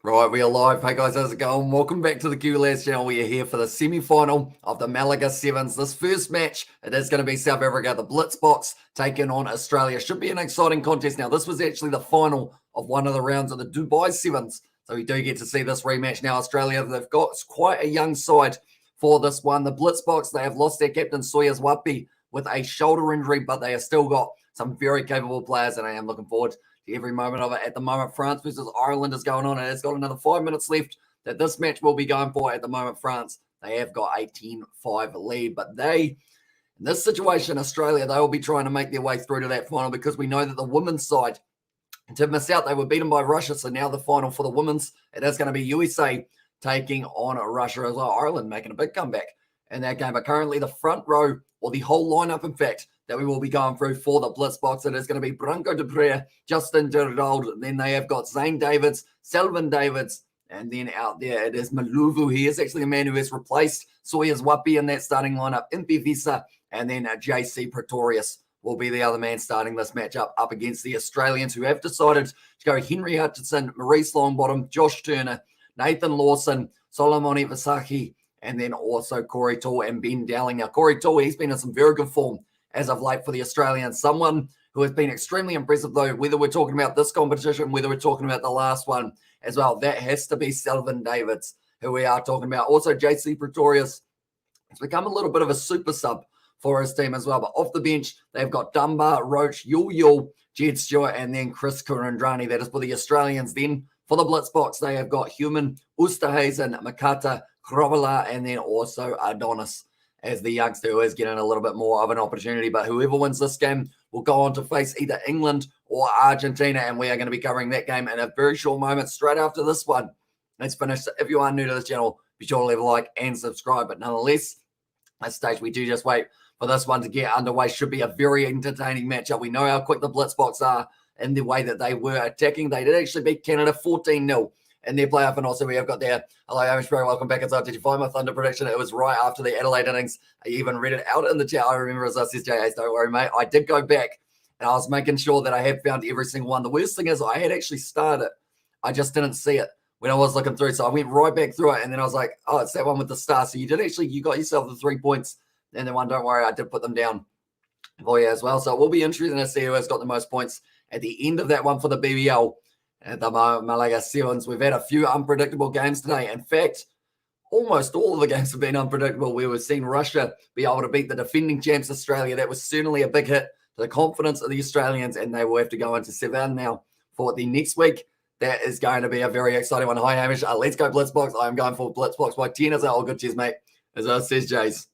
Right, we are live. Hey guys, how's it going? Welcome back to the QLS channel. We are here for the semi-final of the Malaga Sevens. This first match, it is going to be South Africa, the Blitzboks, taking on Australia. Should be an exciting contest. Now, this was actually the final of one of the rounds of the Dubai Sevens. So we do get to see this rematch. Now, Australia, they've got quite a young side for this one. The Blitzboks, they have lost their captain, Soyuz Wapi, with a shoulder injury, but they have still got some very capable players, and I am looking forward every moment of it. At the moment, France versus Ireland is going on, and it's got another 5 minutes left that this match will be going for. At the moment, France, they have got a 10-5 lead, but in this situation, Australia, they will be trying to make their way through to that final because we know that the women's side did miss out. They were beaten by Russia, so now the final for the women's, it is going to be USA taking on Russia as well. Ireland making a big comeback in that game, but currently the front row, or the whole lineup, in fact, that we will be going through for the Blitzboks. It is going to be Branko de Pre, Justin Gerald. Then they have got Zane Davids, Selvin Davids, and then out there it is Maluvu. He is actually a man who has replaced Soyuz Wapi in that starting lineup. Impi Visa, and then JC Pretorius will be the other man starting this matchup up against the Australians, who have decided to go Henry Hutchinson, Maurice Longbottom, Josh Turner, Nathan Lawson, Solomon Ivasaki, and then also Corey Toole and Ben Dowling. Now, Corey Toole, he's been in some very good form as of late for the Australians. Someone who has been extremely impressive, though, whether we're talking about this competition, whether we're talking about the last one as well, that has to be Selvin Davids, who we are talking about. Also, JC Pretorius has become a little bit of a super sub for his team as well. But off the bench, they've got Dunbar, Roach, Yul, Jed Stewart, and then Chris Kurandrani. That is for the Australians. Then for the Blitzboks, they have got Human, Oosterhuizen, Makata, Krovala, and then also Adonis as the youngster who is getting a little bit more of an opportunity. But whoever wins this game will go on to face either England or Argentina, and we are going to be covering that game in a very short moment straight after this one. Let's finish. If you are new to this channel, be sure to leave a like and subscribe. But nonetheless, at this stage, we do just wait for this one to get underway. Should be a very entertaining matchup. We know how quick the Blitzboks are in the way that they were attacking. They did actually beat Canada 14-0. in their playoff. And also we have got there, hello, Amish Bro, welcome back inside. Did you find my Thunder prediction? It was right after the Adelaide innings. I even read it out in the chat. I remember, as I says, J.A., don't worry, mate. I did go back and I was making sure that I had found every single one. The worst thing is I had actually started. I just didn't see it when I was looking through. So I went right back through it, and then I was like, oh, it's that one with the star. So you got yourself the 3 points. And then one, don't worry, I did put them down for you as well. So it will be interesting to see who has got the most points at the end of that one for the BBL. At the Malaga Sevens, we've had a few unpredictable games today. In fact, almost all of the games have been unpredictable. We were seeing Russia be able to beat the defending champs Australia. That was certainly a big hit to the confidence of the Australians, and they will have to go into Seville now for the next week. That is going to be a very exciting one. Hi, Hamish. Let's go Blitzboks. I'm going for Blitzboks by 10 as well. Good cheers, mate. As I says, Jays.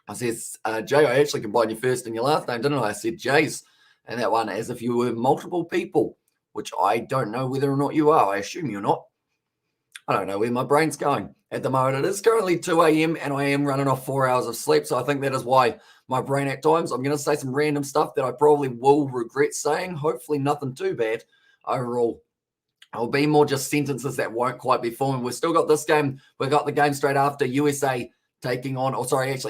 I says, Jay, I actually combined your first and your last name, didn't I? I said Jays. And that one as if you were multiple people, which I don't know whether or not you are. I assume you're not. I don't know where my brain's going at the moment. It is currently 2 a.m. and I am running off 4 hours of sleep. So I think that is why my brain at times, I'm going to say some random stuff that I probably will regret saying. Hopefully nothing too bad overall. It'll be more just sentences that won't quite be formed. We've still got this game. We've got the game straight after USA taking on,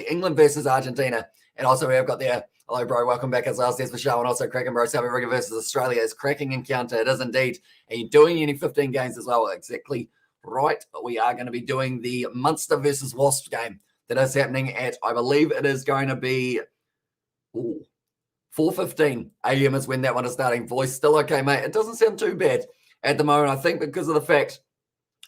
England versus Argentina. And also we have got there, hello, bro, welcome back as last days for show. And also cracking, bro, South Africa versus Australia is cracking encounter. It is indeed. And you're doing any 15 games as well. Exactly right. But we are going to be doing the Munster versus Wasps game that is happening at, I believe it is going to be 4:15 a.m. is when that one is starting. Voice still okay, mate. It doesn't sound too bad at the moment. I think because of the fact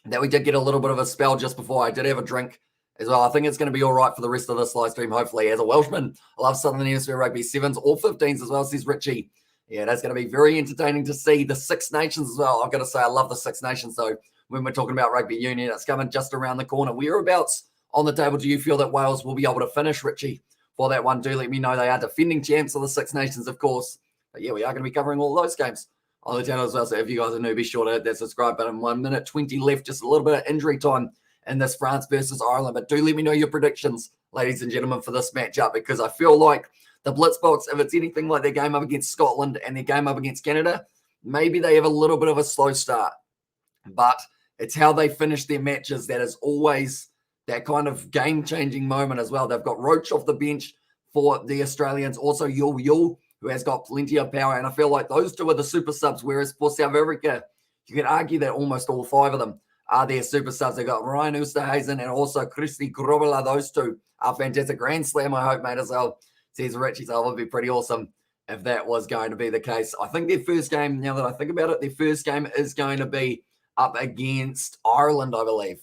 that we did get a little bit of a spell just before. I did have a drink as well. I think it's going to be all right for the rest of this live stream, hopefully. As a Welshman, I love Southern Hemisphere Rugby 7s or 15s as well, says Richie. Yeah, that's going to be very entertaining to see the Six Nations as well. I've got to say, I love the Six Nations, though. When we're talking about rugby union, it's coming just around the corner. Whereabouts on the table do you feel that Wales will be able to finish, Richie, for that one? Do let me know. They are defending champs of the Six Nations, of course. But yeah, we are going to be covering all those games on the channel as well. So if you guys are new, be sure to hit that subscribe button. 1 minute 20 left, just a little bit of injury time in this France versus Ireland. But do let me know your predictions, ladies and gentlemen, for this matchup, because I feel like the Blitzboks, if it's anything like their game up against Scotland and their game up against Canada, maybe they have a little bit of a slow start. But it's how they finish their matches that is always that kind of game-changing moment as well. They've got Roach off the bench for the Australians. Also, Yul, who has got plenty of power. And I feel like those two are the super subs, whereas for South Africa, You could argue that almost all 5 of them are their superstars. They've got Ryan Oosterhuizen and also Christy Grobbelaar. Those 2 are fantastic. Grand Slam, I hope, mate, as well, says Richie. So it would be pretty awesome if that was going to be the case. I think their first game, now that I think about it, their first game is going to be up against Ireland, I believe.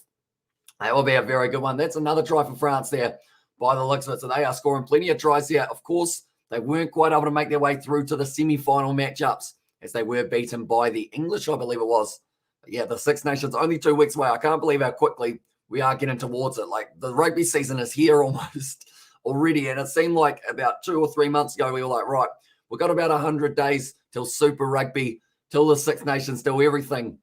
That will be a very good one. That's another try for France there by the looks of it. So they are scoring plenty of tries here. Of course, they weren't quite able to make their way through to the semi-final matchups as they were beaten by the English, I believe it was. But yeah, the Six Nations, only 2 weeks away. I can't believe how quickly we are getting towards it. Like, the rugby season is here almost already. And it seemed like about 2 or 3 months ago, we were like, right, we've got about 100 days till Super Rugby, till the Six Nations, till everything.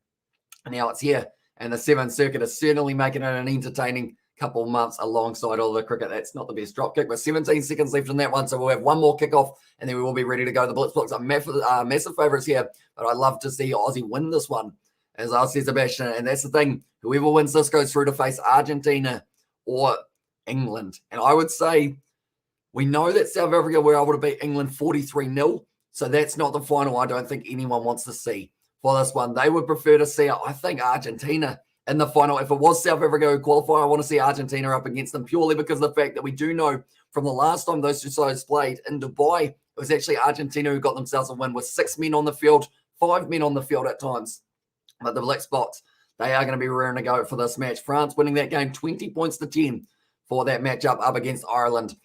And now it's here. And the Seventh Circuit is certainly making it an entertaining couple of months alongside all the cricket. That's not the best drop kick, but 17 seconds left in that one. So we'll have one more kickoff and then we will be ready to go. The Blitzboks are massive favourites here, but I'd love to see Aussie win this one, as I said, Sebastian. And that's the thing. Whoever wins this goes through to face Argentina or England. And I would say we know that South Africa were able to beat England 43-0. So that's not the final I don't think anyone wants to see for this one. They would prefer to see, I think, Argentina in the final. If it was South Africa who qualify, I want to see Argentina up against them purely because of the fact that we do know from the last time those 2 sides played in Dubai, it was actually Argentina who got themselves a win with 6 men on the field, 5 men on the field at times. But the Blitzboks, they are going to be raring to go for this match. France winning that game 20 points to 10 for that matchup up against Ireland.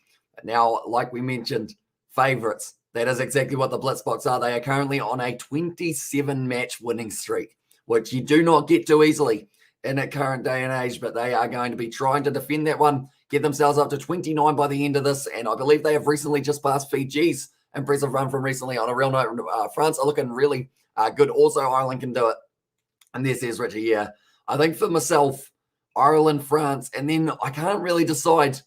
Now, like we mentioned, favourites. That is exactly what the Blitzboks are. They are currently on a 27-match winning streak, which you do not get too easily in a current day and age, but they are going to be trying to defend that one, get themselves up to 29 by the end of this, and I believe they have recently just passed Fiji's impressive run from recently. On a real note, France are looking really good. Also, Ireland can do it. And this is Richie, yeah. I think for myself, Ireland, France, and then I can't really decide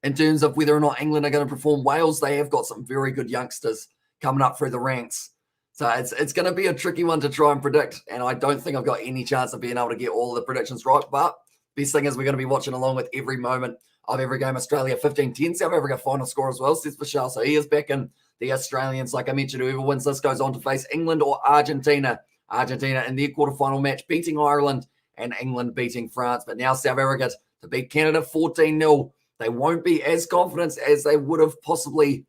in terms of whether or not England are going to perform. Wales, they have got some very good youngsters coming up through the ranks. So it's going to be a tricky one to try and predict, and I don't think I've got any chance of being able to get all of the predictions right. But best thing is we're going to be watching along with every moment of every game. Australia 15-10, South Africa final score as well, says Michelle. So he is back in the Australians. Like I mentioned, whoever wins this goes on to face England or Argentina. Argentina in their quarterfinal match, beating Ireland, and England beating France. But now South Africa to beat Canada 14-0. They won't be as confident as they would have possibly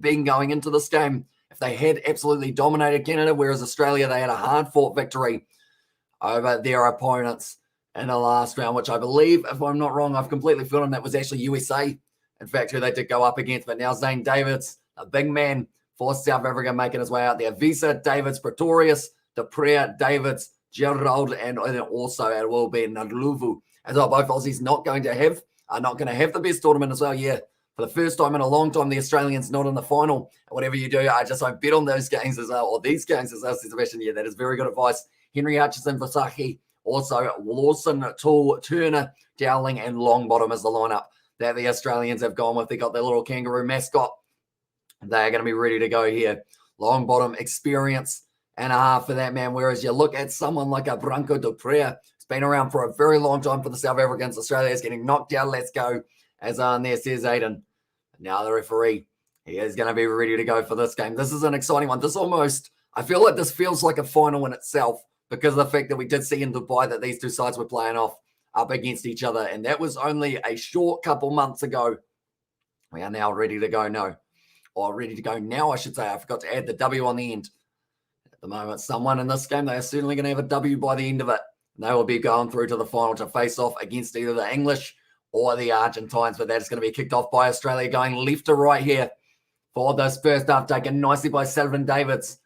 been going into this game if they had absolutely dominated Canada, whereas Australia, they had a hard-fought victory over their opponents in the last round, which I believe, if I'm not wrong, I've completely forgotten, that was actually USA, in fact, who they did go up against. But now Zane Davids, a big man for South Africa, making his way out there. Visa, Davids, Pretorius, Duprea, Davids, Gerald, and also it will be Nadluvu. As well, both Aussies are not going to have the best tournament as well. Yeah, for the first time in a long time, the Australians not in the final. Whatever you do, I just don't bet on those games as well, or these games as well, Sebastian. Yeah, that is very good advice. Henry Hutchinson, Vasaki, also Lawson, Toole, Turner, Dowling, and Longbottom is the lineup that the Australians have gone with. They got their little kangaroo mascot. They are going to be ready to go here. Longbottom experience and a half for that man. Whereas you look at someone like a Branco Duprea, it's been around for a very long time for the South Africans. Australia is getting knocked out. Let's go. As on there says Aiden. Now the referee, he is going to be ready to go for this game. This is an exciting one. I feel like this feels like a final in itself because of the fact that we did see in Dubai that these two sides were playing off up against each other. And that was only a short couple months ago. We are now ready to go ready to go now, I should say. I forgot to add the W on the end. At the moment, someone in this game, they are certainly going to have a W by the end of it. And they will be going through to the final to face off against either the English or the Argentines. But that is going to be kicked off by Australia going left to right here for this first half, taken nicely by Sullivan Davids.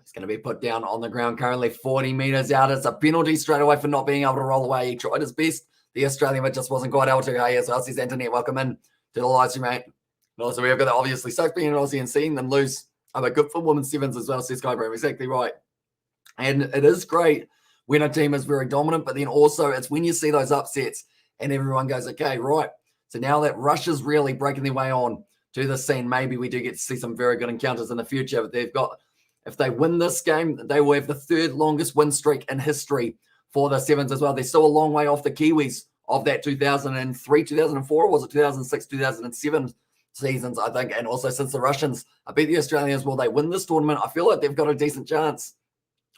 It's going to be put down on the ground currently 40 metres out. It's a penalty straight away for not being able to roll away. He tried his best. The Australian, but just wasn't quite able to. Hey, as well, says Antoinette, welcome in to the live stream, mate. And also, we have got obviously sucks being an Aussie and seeing them lose. But good for women's sevens as well, says Skybrand. Exactly right. And it is great when a team is very dominant, but then also it's when you see those upsets and everyone goes, okay, right. So now that Russia's really breaking their way on to the scene, maybe we do get to see some very good encounters in the future. But if they win this game, they will have the third longest win streak in history for the sevens as well. They're still a long way off the Kiwis of that 2003, 2004, or was it 2006, 2007 seasons, I think. And also since the Russians beat the Australians, will they win this tournament? I feel like they've got a decent chance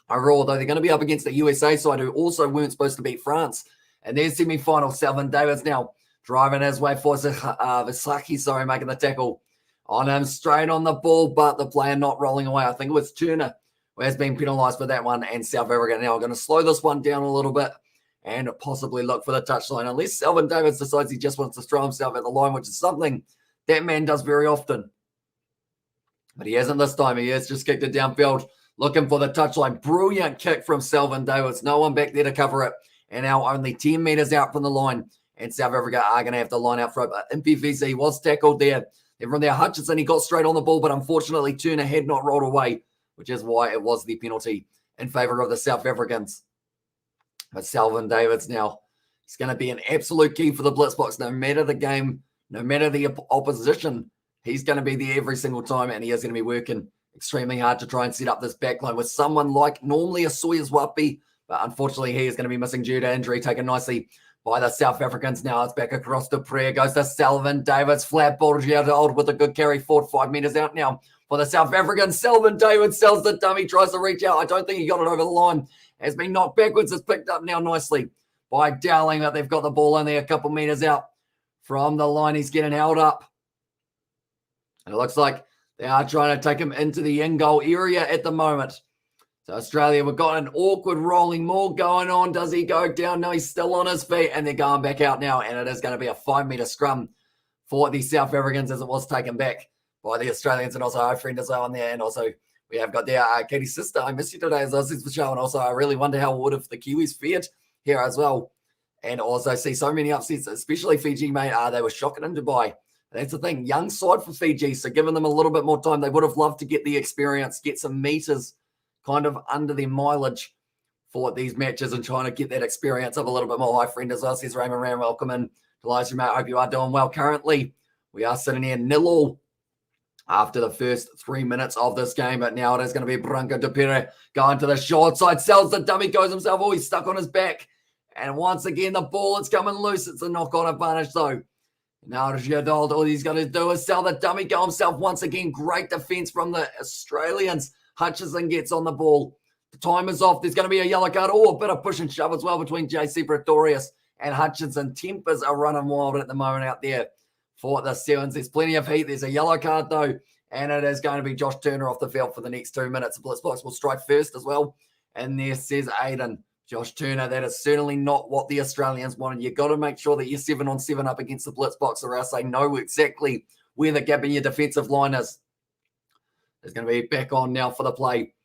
overall, though they're going to be up against the USA side who also weren't supposed to beat France. And their semi-final, Selvin Davids now driving his way for Visaki, making the tackle on him, straight on the ball, but the player not rolling away. I think it was Turner who has been penalised for that one, and South Africa now are going to slow this one down a little bit and possibly look for the touchline, unless Selvin Davids decides he just wants to throw himself at the line, which is something that man does very often. But he hasn't this time. He has just kicked it downfield, looking for the touchline. Brilliant kick from Selvin Davids. No one back there to cover it. And now only 10 metres out from the line. And South Africa are going to have to line out front. But MPVC was tackled there. Everyone there, Hutchinson, he got straight on the ball, but unfortunately Turner had not rolled away, which is why it was the penalty in favour of the South Africans. But Selvin Davids now, it's going to be an absolute key for the Blitzboks. No matter the game, no matter the opposition, he's going to be there every single time, and he is going to be working extremely hard to try and set up this backline with someone like normally a Sawyers Wapi, but unfortunately he is going to be missing due to injury, taken nicely by the South Africans. Now it's back across to prayer. Goes to Selvin Davids. Flat ball to Old with a good carry forward, 5 metres out now for the South Africans. Selvin Davids sells the dummy, tries to reach out. I don't think he got it over the line. Has been knocked backwards. It's picked up now nicely by Dowling, but they've got the ball only a couple metres out from the line. He's getting held up. And it looks like they are trying to take him into the in-goal area at the moment. So Australia, we've got an awkward rolling maul going on. Does he go down? No, he's still on his feet, and they're going back out now, and it is going to be a 5-metre scrum for the South Africans as it was taken back by the Australians, and also our friend is on there, and also we have got there Katie's sister. I miss you today as Aussies for show, and also I really wonder how would if the Kiwis fared here as well. And also see so many upsets, especially Fiji, mate. They were shocking in Dubai. That's the thing, young side for Fiji, so giving them a little bit more time, they would have loved to get the experience, get some meters kind of under their mileage for these matches and trying to get that experience up a little bit more. Hi, friend, as well, says Raymond Ram. Welcome in to Livestream, mate. I hope you are doing well. Currently, we are sitting here 0-0 after the first 3 minutes of this game, but now it is going to be Branco de Pere going to the short side, sells the dummy, goes himself. Oh, he's stuck on his back. And once again, the ball is coming loose. It's a knock-on advantage, though. Now Jadol, all he's got to do is sell the dummy, go himself once again. Great defense from the Australians. Hutchinson gets on the ball. The time is off. There's going to be a yellow card. Oh, a bit of push and shove as well between JC Pretorius and Hutchinson. Tempers are running wild at the moment out there for the Sevens. There's plenty of heat. There's a yellow card, though, and it is going to be Josh Turner off the field for the next 2 minutes. The Blitzboks will strike first as well. And there says Aiden. Josh Turner, that is certainly not what the Australians wanted. You've got to make sure that you're 7-on-7 up against the Blitzboks, or else they know exactly where the gap in your defensive line is. There's going to be back on now for the play.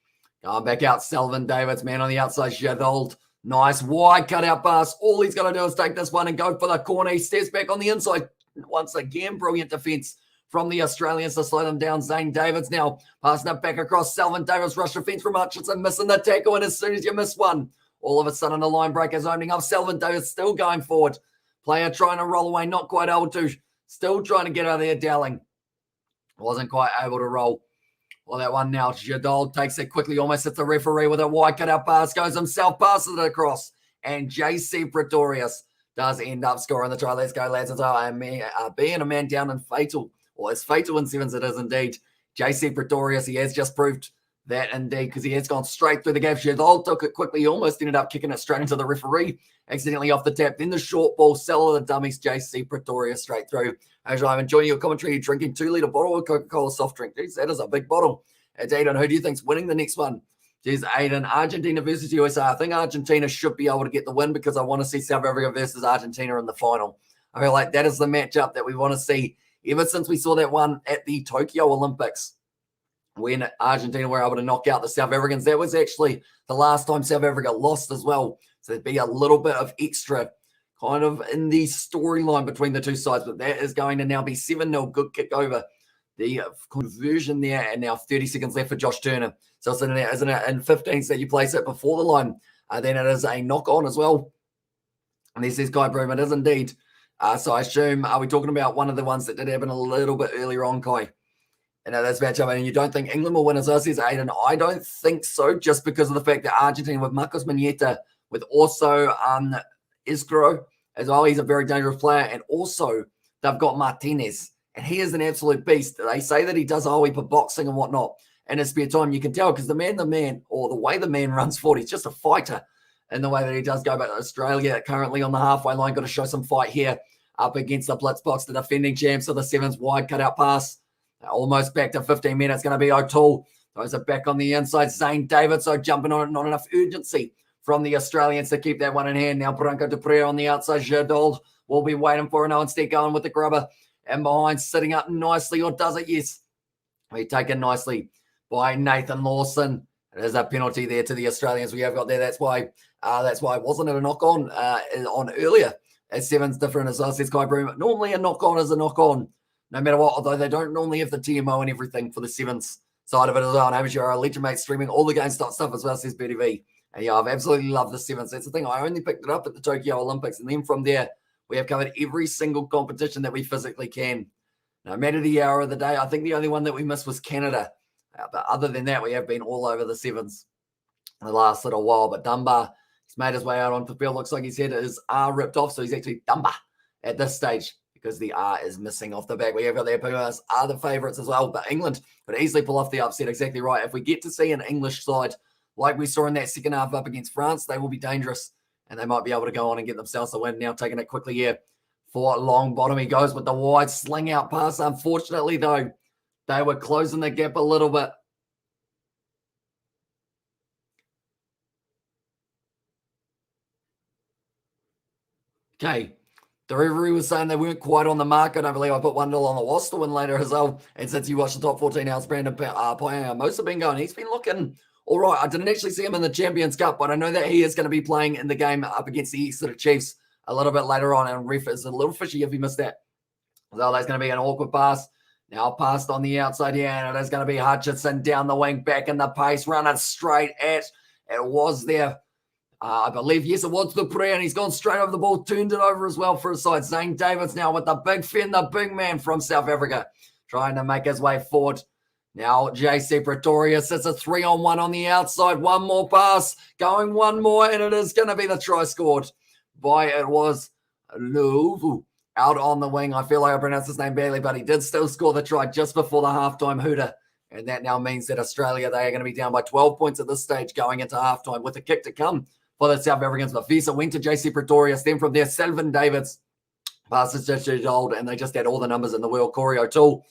Going back out, Selvin Davids, man on the outside, Jadol. Nice wide cutout pass. All he's got to do is take this one and go for the corner. He steps back on the inside. Once again, brilliant defense from the Australians to slow them down. Zane Davids now passing it back across. Selvin Davids, rush defense from Hutchinson, missing the tackle, and as soon as you miss one, all of a sudden, the line break is opening up. Selvin Davids still going forward. Player trying to roll away, not quite able to. Still trying to get out of there, Dowling. Wasn't quite able to roll. Well, that one now. Jadol takes it quickly, almost hits the referee with a wide cutout pass. Goes himself, passes it across. And JC Pretorius does end up scoring the try. Let's go, lads. It's being a man down and fatal. Well, it's fatal in sevens, it is indeed. JC Pretorius, he has just proved that indeed, because he has gone straight through the gap. Jadol took it quickly. He almost ended up kicking it straight into the referee, accidentally off the tap. Then the short ball, sell of the dummies, JC Pretorius straight through. As I'm enjoying your commentary, you're drinking 2-litre bottle of Coca-Cola soft drink. Jeez, that is a big bottle. It's Aiden. Who do you think's winning the next one? Jeez, Aiden. Argentina versus USA. I think Argentina should be able to get the win because I want to see South Africa versus Argentina in the final. I feel like that is the matchup that we want to see ever since we saw that one at the Tokyo Olympics, when Argentina were able to knock out the South Africans. That was actually the last time South Africa lost as well. So there'd be a little bit of extra kind of in the storyline between the two sides. But that is going to now be 7-0. Good kick over the conversion there. And now 30 seconds left for Josh Turner. So it's in there, isn't it? In 15s that you place it before the line. Then it is a knock on as well. And this is Kai Broom. It is indeed. So I assume, are we talking about one of the ones that did happen a little bit earlier on, Kai? That's matchup, and you don't think England will win, as I says, Aiden? I don't think so, just because of the fact that Argentina with Marcos Manieta, with also Isgro as well, he's a very dangerous player, and also they've got Martinez, and he is an absolute beast. They say that he does a whole heap of boxing and whatnot, in his spare time. You can tell because the way the man runs forward, he's just a fighter in the way that he does go. But Australia currently on the halfway line, got to show some fight here up against the Blitzboks, the defending champs of the Sevens. Wide cutout pass, almost back to 15 minutes. Going to be O'Toole. Those are back on the inside. Zane David, so jumping on it, not enough urgency from the Australians to keep that one in hand. Now Branco Dupree on the outside. Gerdold will be waiting for it. No, instead going with the grubber. And behind, sitting up nicely, or does it? Yes. We taken nicely by Nathan Lawson. There's a penalty there to the Australians we have got there. That's why wasn't it a knock on earlier as Sevens different as well, says Kai Broom. Normally a knock on is a knock on, no matter what, although they don't normally have the TMO and everything for the Sevens side of it as well. And Amateur, our Legend Mate streaming all the game stuff as well, says Betty V. And yeah, I've absolutely loved the Sevens. That's the thing. I only picked it up at the Tokyo Olympics, and then from there, we have covered every single competition that we physically can. No matter the hour of the day, I think the only one that we missed was Canada. But other than that, we have been all over the Sevens in the last little while. But Dunbar, he's made his way out onto the field. Looks like his head is R ripped off, so he's actually Dunbar at this stage because the R is missing off the back. We have got their Pumas are the favourites as well, but England could easily pull off the upset. Exactly right. If we get to see an English side like we saw in that second half up against France, they will be dangerous, and they might be able to go on and get themselves a win. Now taking it quickly here for long bottom. He goes with the wide sling out pass. Unfortunately, though, they were closing the gap a little bit. Okay. The referee was saying they weren't quite on the mark. I don't believe I put 1-0 on the Wasps to win later as well. And since you watched the top 14 hours, Brandon Payanga been going. He's been looking all right. I didn't actually see him in the Champions Cup, but I know that he is going to be playing in the game up against the Exeter Chiefs a little bit later on. And ref is a little fishy if he missed that. So that's going to be an awkward pass. Now passed on the outside here, and it is going to be Hutchinson down the wing, back in the pace, running straight at. It was there. I believe, yes, it was Dupree, and he's gone straight over the ball, turned it over as well for his side. Zane Davids now with the big fin, the big man from South Africa, trying to make his way forward. Now JC Pretoria sits a 3-on-1 on the outside. One more pass, going one more, and it is going to be the try scored by, it was Luvu out on the wing. I feel like I pronounced his name badly, but he did still score the try just before the halftime hooter. And that now means that Australia, they are going to be down by 12 points at this stage going into halftime with a kick to come for the South Africans. But Visa went to JC Pretorius. Then from there, Selvin Davids passes to old, and they just had all the numbers in the world. Corey Toole,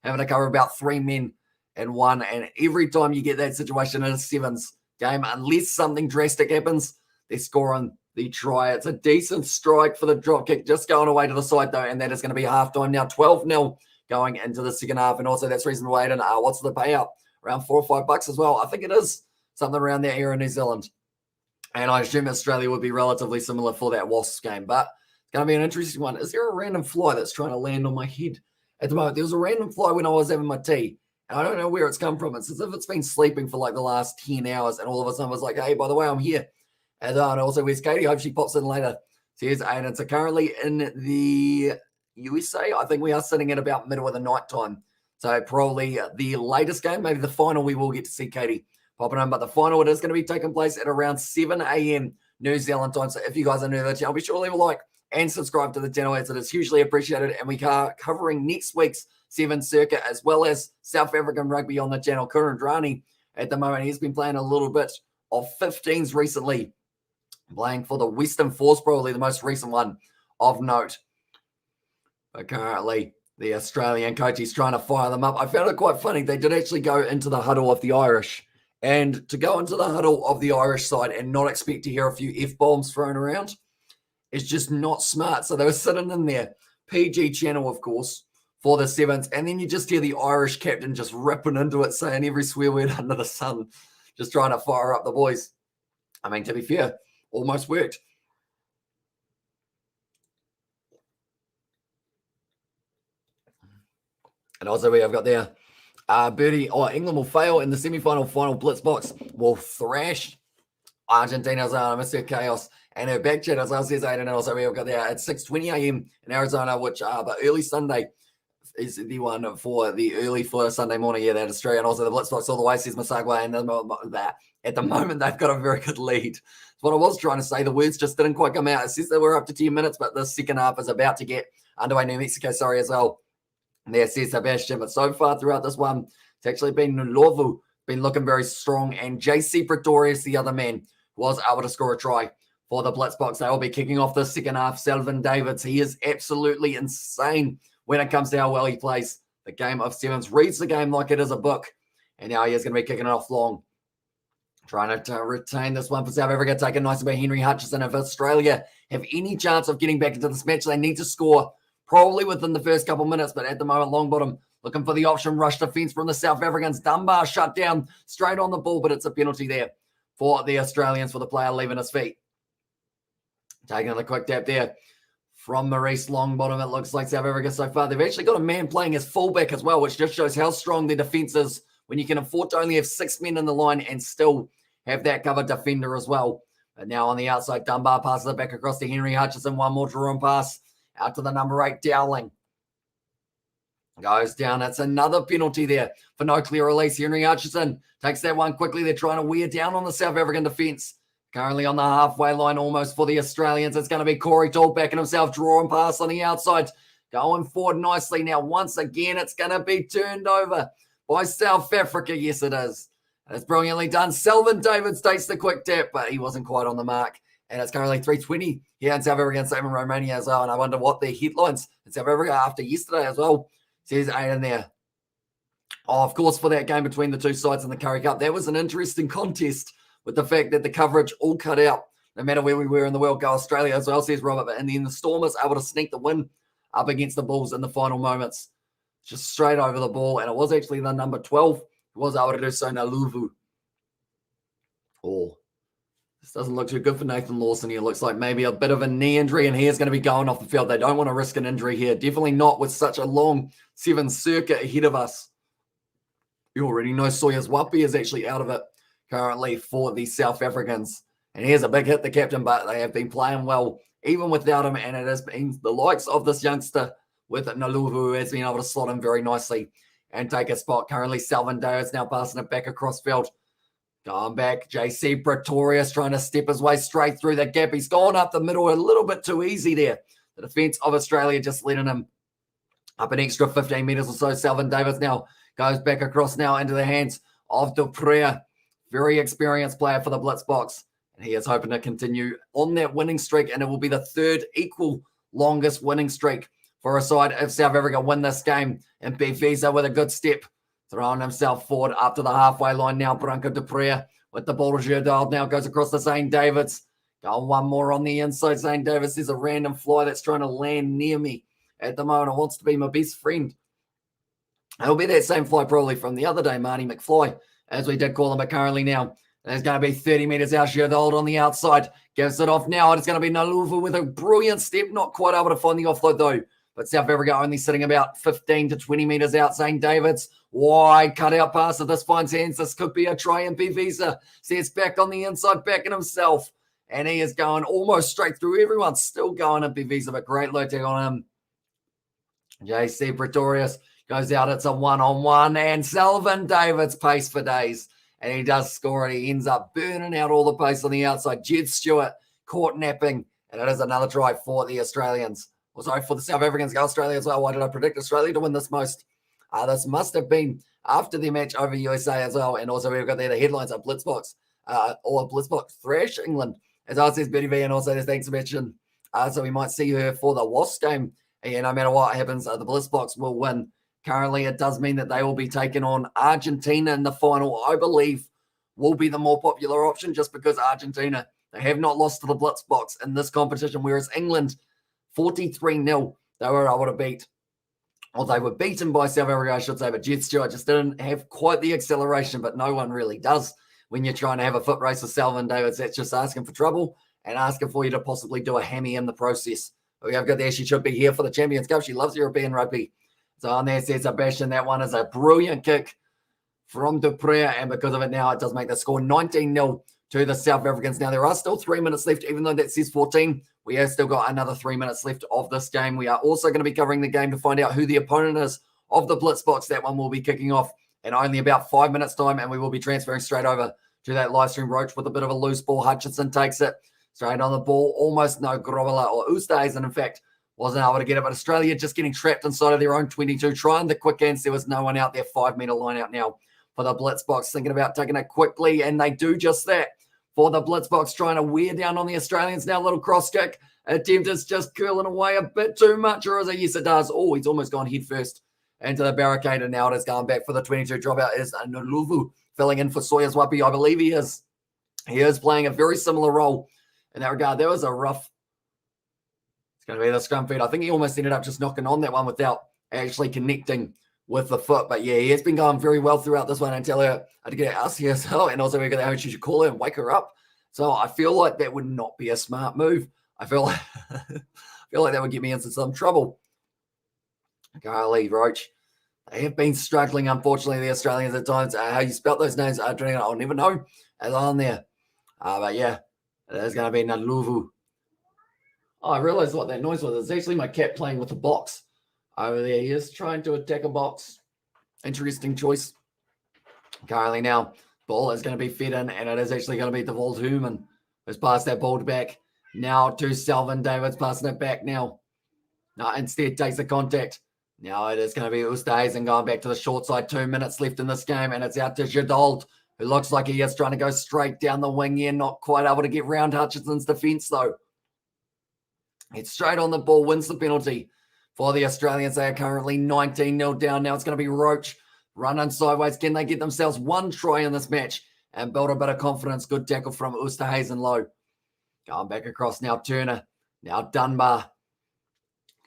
having to cover about 3 men in one. And every time you get that situation in a Sevens game, unless something drastic happens, they're scoring the try. It's a decent strike for the drop kick, just going away to the side, though, and that is going to be halftime now. 12-0 going into the second half. And also that's reason why I don't know what's the payout, around $4 or $5 as well. I think it is something around there here in New Zealand. And I assume Australia would be relatively similar for that Wasps game. But it's going to be an interesting one. Is there a random fly that's trying to land on my head at the moment? There was a random fly when I was having my tea. And I don't know where it's come from. It's as if it's been sleeping for like the last 10 hours. And all of a sudden I was like, hey, by the way, I'm here. And also, where's Katie? Hope she pops in later. So here's Aiden. So currently in the USA, I think we are sitting at about middle of the night time. So probably the latest game, maybe the final, we will get to see Katie popping in. But the final, it is going to be taking place at around 7 a.m. New Zealand time. So if you guys are new to the channel, be sure to leave a like and subscribe to the channel, as it is hugely appreciated. And we are covering next week's Sevens circuit as well as South African rugby on the channel. Kurandrani at the moment, he's been playing a little bit of 15s recently, playing for the Western Force, probably the most recent one of note. But currently, the Australian coach is trying to fire them up. I found it quite funny. They did actually go into the huddle of the Irish. And to go into the huddle of the Irish side and not expect to hear a few F-bombs thrown around is just not smart. So they were sitting in there, PG channel, of course, for the Sevens. And then you just hear the Irish captain just ripping into it, saying every swear word under the sun, just trying to fire up the boys. I mean, to be fair, almost worked. And also we have got there, Birdie, England will fail in the semi-final. Blitzboks will thrash Argentina's Mr. Chaos. And her back chat as well says Aiden. And also we have got there at 6:20 a.m. in Arizona, which but early Sunday is the one for the early for Sunday morning. Yeah, that Australia. And also the Blitzboks all the way, says Masagwa. And that at the moment, they've got a very good lead. That's what I was trying to say. The words just didn't quite come out. It says that we're up to 10 minutes, but the second half is about to get underway. New Mexico, as well. And there says Sebastian. But so far throughout this one, It's actually been Nulovu, been looking very strong, and JC Pretorius, the other man, was able to score a try for the Blitzboks. They will be kicking off the second half. Selvin Davids, he is absolutely insane when it comes to how well he plays the game of sevens, reads the game like it is a book, and now he is going to be kicking it off long. Trying to retain this one for South Africa, taken nicely by Henry Hutchison. If Australia have any chance of getting back into this match, they need to score probably within the first couple minutes, but at the moment, Longbottom looking for the option, rush defense from the South Africans. Dunbar shut down straight on the ball, but it's a penalty there for the Australians for the player leaving his feet. Taking a quick tap there from Maurice Longbottom. It looks like South Africa so far, they've actually got a man playing as fullback as well, which just shows how strong their defense is when you can afford to only have 6 men in the line and still have that covered defender as well. But now on the outside, Dunbar passes it back across to Henry Hutchison. One more drawn pass out to the number 8, Dowling. Goes down. It's another penalty there for no clear release. Henry Hutchison takes that one quickly. They're trying to wear down on the South African defence. Currently on the halfway line almost for the Australians. It's going to be Corey Tall backing himself, drawing pass on the outside. Going forward nicely. Now once again, it's going to be turned over by South Africa. Yes, it is. And it's brilliantly done. Selvin Davids takes the quick tap, but he wasn't quite on the mark. And it's currently 3:20 here in South Africa and same in Romania as well. And I wonder what the headlines in South Africa after yesterday as well says 8 in there. Oh, of course, for that game between the two sides in the Currie Cup, that was an interesting contest with the fact that the coverage all cut out, no matter where we were in the world. Go Australia as well, says Robert. But in the end, the Stormers able to sneak the win up against the Bulls in the final moments. Just straight over the ball. And it was actually the number 12 who was able to do so, Naluvu. Oh, this doesn't look too good for Nathan Lawson here. Looks like maybe a bit of a knee injury, and he is going to be going off the field. They don't want to risk an injury here. Definitely not with such a long 7 circuit ahead of us. You already know Sawyers Wapi is actually out of it currently for the South Africans. And here's a big hit, the captain, but they have been playing well even without him, and it has been the likes of this youngster with Naluvu who has been able to slot in very nicely and take a spot. Currently, Selvin Davids now passing it back across field. Going back, JC Pretorius trying to step his way straight through the gap. He's gone up the middle a little bit too easy there. The defence of Australia just letting him up an extra 15 metres or so. Selvin Davids now goes back across now into the hands of Dupree. Very experienced player for the Blitzboks. And he is hoping to continue on that winning streak, and it will be the 3rd equal longest winning streak for a side if South Africa win this game. And Visa with a good step, throwing himself forward up to the halfway line now. Branko Dupree with the ball to Girdald now goes across to Zane Davids. Going one more on the inside. Zane Davids is a random fly that's trying to land near me at the moment. It wants to be my best friend. It'll be that same fly probably from the other day, Marty McFly, as we did call him, but currently now there's going to be 30 metres out. Girdald on the outside gives it off now, and it's going to be Naluvu with a brilliant step. Not quite able to find the offload though. But South Africa only sitting about 15 to 20 metres out. Zane Davids, wide cutout pass. If this finds hands, this could be a try. And Visa sets back on the inside, backing himself. And he is going almost straight through. Everyone's still going at Visa, but great low tag on him. JC Pretorius goes out. It's a one-on-one. And Selvin Davids pace for days. And he does score it. He ends up burning out all the pace on the outside. Jed Stewart caught napping. And it is another try for the Australians. Well, sorry, for the South Africans, go Australia as well. Why did I predict Australia to win this most? This must have been after their match over USA as well. And also we've got there the headlines of Blitzboks, or Blitzboks thrash England, as I says Betty V, and also there's thanks to mention. So we might see her for the Wasps game. And no matter what happens, the Blitzboks will win. Currently, it does mean that they will be taking on Argentina in the final. I believe will be the more popular option, just because Argentina, they have not lost to the Blitzboks in this competition, whereas England, 43-0, they were able to beat. Well, they were beaten by South Africa, I should say, but Jed Stewart just didn't have quite the acceleration, but no one really does when you're trying to have a foot race with Selvin Davids. That's just asking for trouble and asking for you to possibly do a hammy in the process. But we have got there. She should be here for the Champions Cup. She loves European rugby. So on there says Sebastian. That one is a brilliant kick from Dupree, and because of it now, it does make the score 19-0 to the South Africans. Now, there are still 3 minutes left, even though that says 14. We have still got another 3 minutes left of this game. We are also going to be covering the game to find out who the opponent is of the Blitzboks. That one will be kicking off in only about 5 minutes' time, and we will be transferring straight over to that live stream. Roach with a bit of a loose ball. Hutchinson takes it straight on the ball. Almost no Grobbler or Oosthuizen, in fact, wasn't able to get it, but Australia just getting trapped inside of their own 22, trying the quick ends. There was no one out there. 5-meter line out now for the Blitzboks, thinking about taking it quickly, and they do just that for the Blitzboks, trying to wear down on the Australians. Now, little cross kick attempt is just curling away a bit too much, or is it? Yes, it does. Oh, he's almost gone head first into the barricade, and now it is going back for the 22. Dropout is Nuluvu filling in for Sawyers Wapi. I believe he is. He is playing a very similar role in that regard. There was a rough. It's going to be the scrum feed. I think he almost ended up just knocking on that one without actually connecting with the foot. But yeah, he has been going very well throughout this one. And tell her to get us here as well. And also we're going to should call her and wake her up. So I feel like that would not be a smart move. I feel like that would get me into some trouble. Golly, Roach. They have been struggling, unfortunately, the Australians at times. How you spelt those names, I'll never know. As on there. But yeah, it is going to be Naluvu. Oh, I realized what that noise was. It's actually my cat playing with a box over there. He is trying to attack a box. Interesting choice. Currently now, ball is going to be fed in, and it is actually going to be DeVault Human who's passed that ball back. Now to Selvin Davids, passing it back now. No, instead takes the contact. Now it is going to be Oosthuizen going back to the short side. 2 minutes left in this game, and it's out to Jadald, who looks like he is trying to go straight down the wing here. Not quite able to get round Hutchinson's defence, though. It's straight on the ball, wins the penalty for the Australians. They are currently 19-0 down. Now it's going to be Roach running sideways. Can they get themselves one try in this match and build a bit of confidence? Good tackle from Oosthuizen low. Going back across now, Turner. Now Dunbar.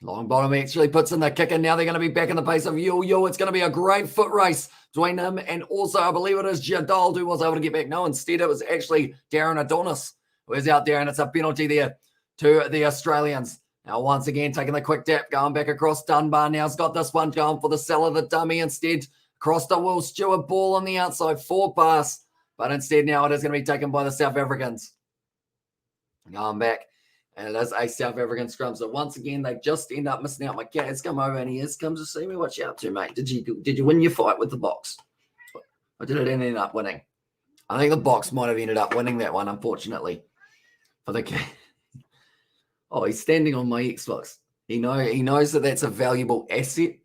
Long bottom actually puts in the kick, and now they're going to be back in the pace of Yo. It's going to be a great foot race between him and also, I believe it is Jadald who was able to get back. No, instead it was actually Darren Adonis who is out there, and it's a penalty there to the Australians. Now, once again, taking the quick tap, going back across Dunbar. Now, he's got this one going for the Seller, the dummy instead. Across the Will Stewart, ball on the outside, 4 pass. But instead, now it is going to be taken by the South Africans. Going back, and it is a South African scrum. So once again, they just end up missing out. My cat has come over, and he has come to see me. What you up to, mate? Did you win your fight with the box? Or did it end up winning? I think the box might have ended up winning that one, unfortunately, for the cat. Oh, he's standing on my Xbox. He knows that that's a valuable asset.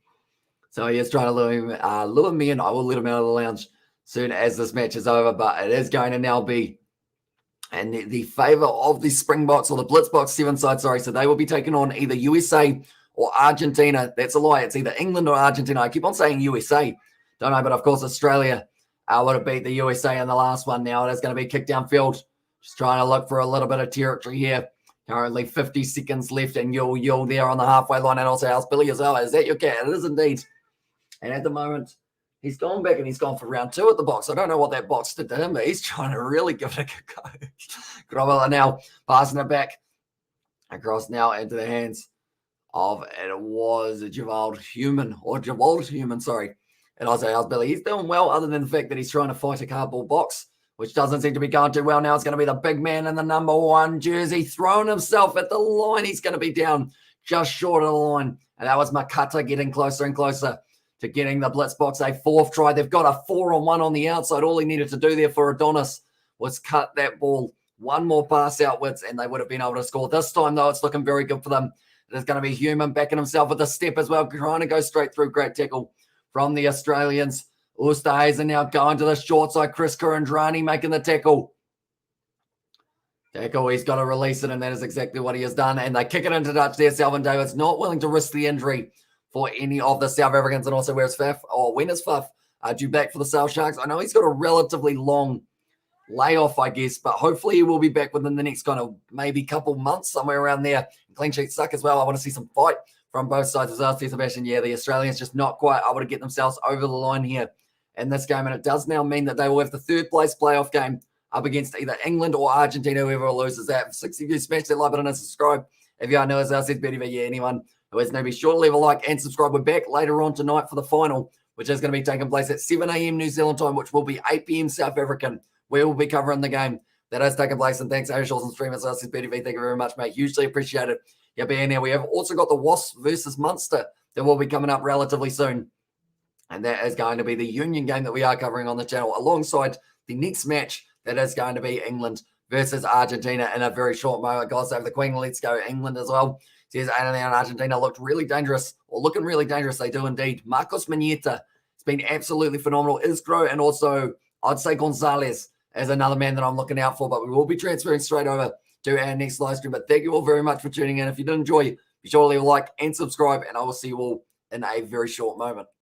So he is trying to lure me in. I will let him out of the lounge soon as this match is over. But it is going to now be in the favour of the Springboks, or the Blitzboks 7 side, sorry. So they will be taking on either USA or Argentina. That's a lie. It's either England or Argentina. I keep on saying USA. Don't know, but of course Australia would have beat the USA in the last one. Now it is going to be kicked downfield. Just trying to look for a little bit of territory here. Currently 50 seconds left, and Yul there on the halfway line, and also House Billy as well. Is that your cat? It is indeed. And at the moment, he's gone back and he's gone for round 2 at the box. I don't know what that box did to him, but he's trying to really give it a go. Grobbler now passing it back across now into the hands of, it was Jawald Human, sorry. And also House Billy. He's doing well, other than the fact that he's trying to fight a cardboard box, which doesn't seem to be going too well. Now it's going to be the big man in the number 1 jersey throwing himself at the line. He's going to be down just short of the line. And that was Makata getting closer and closer to getting the Blitzboks a 4th try. They've got a 4-on-1 on the outside. All he needed to do there for Adonis was cut that ball one more pass outwards, and they would have been able to score. This time, though, it's looking very good for them. There's going to be Human backing himself with a step as well, trying to go straight through. Great tackle from the Australians. Oosthuizen now going to the short side. Chris Kurandrani making the tackle. He's got to release it, and that is exactly what he has done. And they kick it into touch there. Selvin Davids not willing to risk the injury for any of the South Africans. And also, where's Faf? Oh, when is Faf due back for the South Sharks? I know he's got a relatively long layoff, I guess, but hopefully he will be back within the next kind of maybe couple months, somewhere around there. Clean sheet suck as well. I want to see some fight from both sides as well. Sebastian, yeah, the Australians just not quite able to get themselves over the line here in this game, and it does now mean that they will have the 3rd place playoff game up against either England or Argentina, whoever loses that. 60 of you, smash that like button and subscribe if you are new, as I said, but yeah, anyone who is new, be sure to leave a like and subscribe. We're back later on tonight for the final, which is going to be taking place at 7 a.m. New Zealand time, which will be 8 p.m. South African. We will be covering the game that has taken place, and thanks Ashles and streamers. I said, BTV, thank you very much, mate. Hugely appreciate it. Yeah, being here. We have also got the Wasps versus Munster that will be coming up relatively soon. And that is going to be the Union game that we are covering on the channel, alongside the next match that is going to be England versus Argentina in a very short moment. Guys over the Queen. Let's go England as well. Says Argentina looked really dangerous, or looking really dangerous. They do indeed. Marcos Maneta has been absolutely phenomenal. Isgro, and also I'd say Gonzalez as another man that I'm looking out for, but we will be transferring straight over to our next live stream. But thank you all very much for tuning in. If you did enjoy, be sure to leave a like and subscribe, and I will see you all in a very short moment.